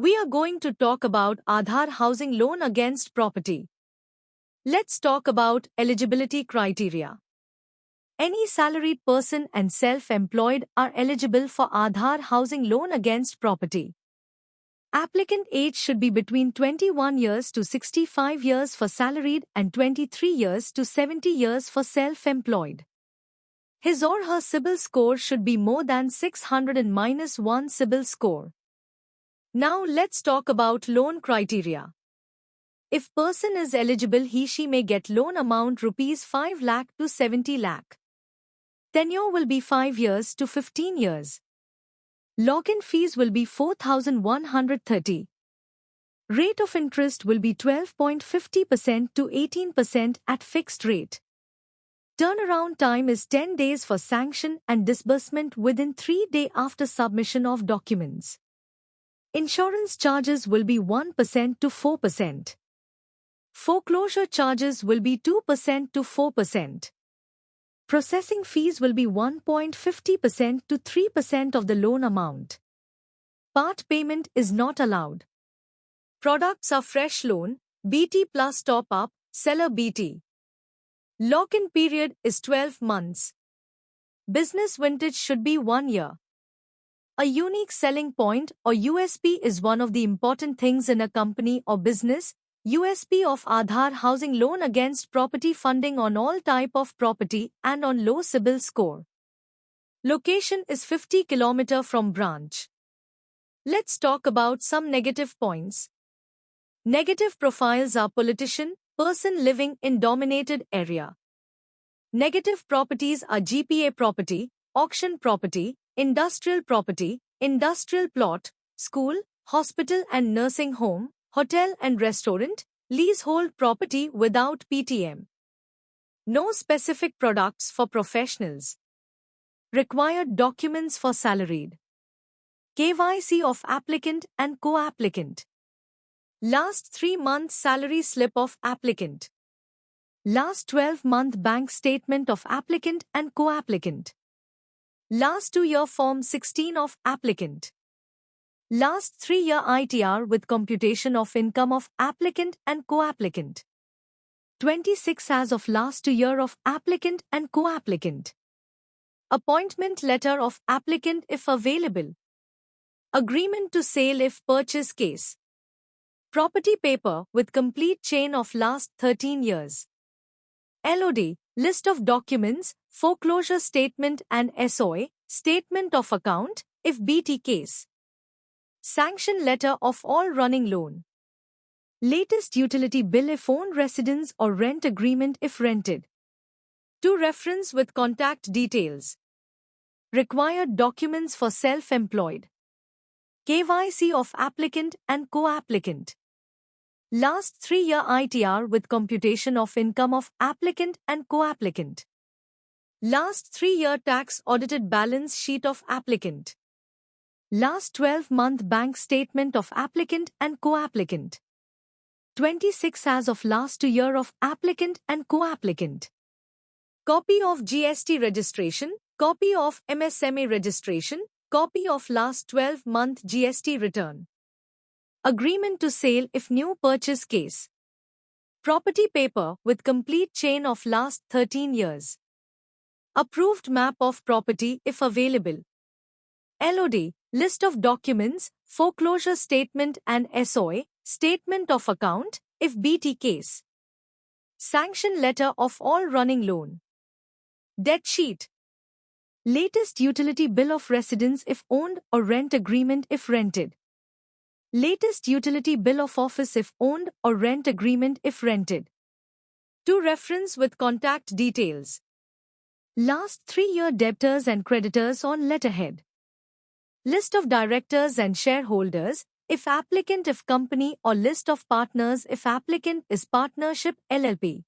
We are going to talk about Aadhaar housing loan against property. Let's talk about eligibility criteria. Any salaried person and self-employed are eligible for Aadhaar housing loan against property. Applicant age should be between 21 years to 65 years for salaried and 23 years to 70 years for self-employed. His or her CIBIL score should be more than 600 and -1 CIBIL score. Now let's talk about loan criteria. If person is eligible, he/she may get loan amount rupees 5 lakh to 70 lakh. Tenure will be 5 years to 15 years. Lock-in fees will be 4,130. Rate of interest will be 12.50% to 18% at fixed rate. Turnaround time is 10 days for sanction and disbursement within 3 days after submission of documents. Insurance charges will be 1% to 4%. Foreclosure charges will be 2% to 4%. Processing fees will be 1.50% to 3% of the loan amount. Part payment is not allowed. Products are fresh loan, BT plus top-up, seller BT. Lock-in period is 12 months. Business vintage should be 1 year. A unique selling point or USP is one of the important things in a company or business. USP of Aadhaar housing loan against property funding on all type of property and on low CIBIL score. Location is 50 km from branch. Let's talk about some negative points. Negative profiles are politician, person living in dominated area. Negative properties are GPA property, auction property, industrial property, industrial plot, school, hospital and nursing home, hotel and restaurant, leasehold property without PTM. No specific products for professionals. Required documents for salaried. KYC of applicant and co-applicant. Last 3 months salary slip of applicant. Last 12-month bank statement of applicant and co-applicant. Last 2-year Form 16 of applicant. Last 3-year ITR with computation of income of applicant and co-applicant. 26 as of last 2 year of applicant and co-applicant. Appointment letter of applicant if available. Agreement to sale if purchase case. Property paper with complete chain of last 13 years. LOD, list of documents, foreclosure statement and SOA, statement of account, if BT case. Sanction letter of all running loan. Latest utility bill if owned residence or rent agreement if rented. To reference with contact details. Required documents for self-employed. KYC of applicant and co-applicant. Last 3-year ITR with computation of income of applicant and co-applicant. Last 3-year tax audited balance sheet of applicant. Last 12-month bank statement of applicant and co-applicant. 26 as of last 2 year of applicant and co-applicant. Copy of GST registration, copy of MSME registration, copy of last 12-month GST return. Agreement to sale if new purchase case. Property paper with complete chain of last 13 years. Approved map of property if available. LOD, list of documents, foreclosure statement and SOA, statement of account, if BT case. Sanction letter of all running loan. Debt sheet. Latest utility bill of residence if owned or rent agreement if rented. Latest utility bill of office if owned or rent agreement if rented. To reference with contact details. Last 3-year debtors and creditors on letterhead. List of directors and shareholders, if applicant if company or list of partners if applicant is partnership LLP.